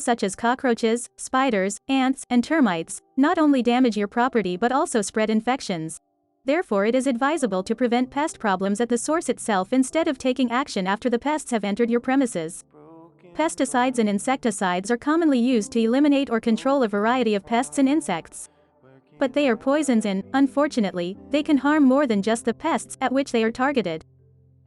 such as cockroaches, spiders, ants, and termites not only damage your property but also spread infections. Therefore, it is advisable to prevent pest problems at the source itself instead of taking action after the pests have entered your premises. Pesticides and insecticides are commonly used to eliminate or control a variety of pests and insects. But they are poisons and, unfortunately, they can harm more than just the pests at which they are targeted.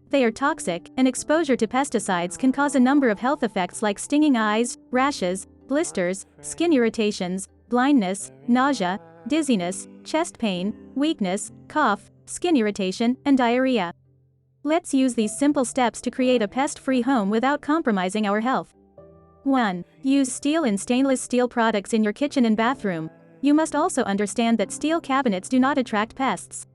They are toxic, and exposure to pesticides can cause a number of health effects like stinging eyes, rashes, blisters, skin irritations, blindness, nausea, dizziness, chest pain, weakness, cough, skin irritation, and diarrhea. Let's use these simple steps to create a pest-free home without compromising our health. 1. Use steel and stainless steel products in your kitchen and bathroom. You must also understand that steel cabinets do not attract pests.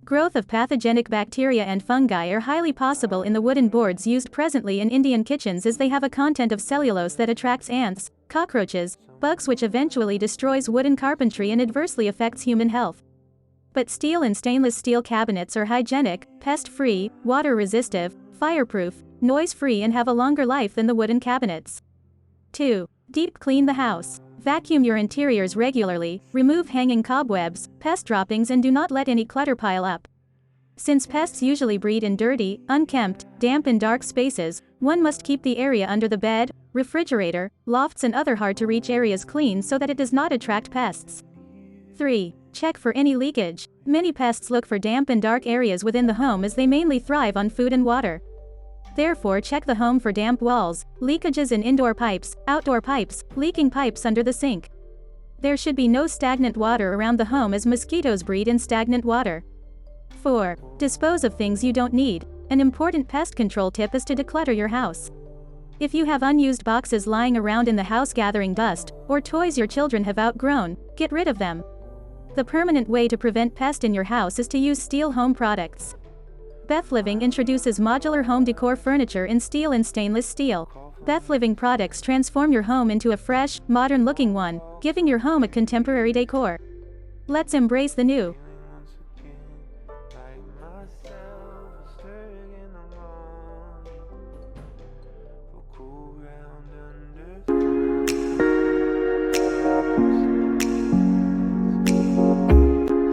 Growth of pathogenic bacteria and fungi are highly possible in the wooden boards used presently in Indian kitchens, as they have a content of cellulose that attracts ants, cockroaches, bugs, which eventually destroys wooden carpentry and adversely affects human health. But steel and stainless steel cabinets are hygienic, pest-free, water-resistive, fireproof, noise-free, and have a longer life than the wooden cabinets. 2. Deep clean the house. Vacuum your interiors regularly, remove hanging cobwebs, pest droppings, and do not let any clutter pile up. Since pests usually breed in dirty, unkempt, damp and dark spaces, one must keep the area under the bed, refrigerator, lofts and other hard-to-reach areas clean so that it does not attract pests. 3. Check for any leakage. Many pests look for damp and dark areas within the home, as they mainly thrive on food and water. Therefore, check the home for damp walls, leakages in indoor pipes, outdoor pipes, leaking pipes under the sink. There should be no stagnant water around the home, as mosquitoes breed in stagnant water. 4. Dispose of things you don't need. An important pest control tip is to declutter your house. If you have unused boxes lying around in the house gathering dust, or toys your children have outgrown, get rid of them. The permanent way to prevent pest in your house is to use steel home products. Beth Living introduces modular home decor furniture in steel and stainless steel. Beth Living products transform your home into a fresh, modern-looking one, giving your home a contemporary decor. Let's embrace the new.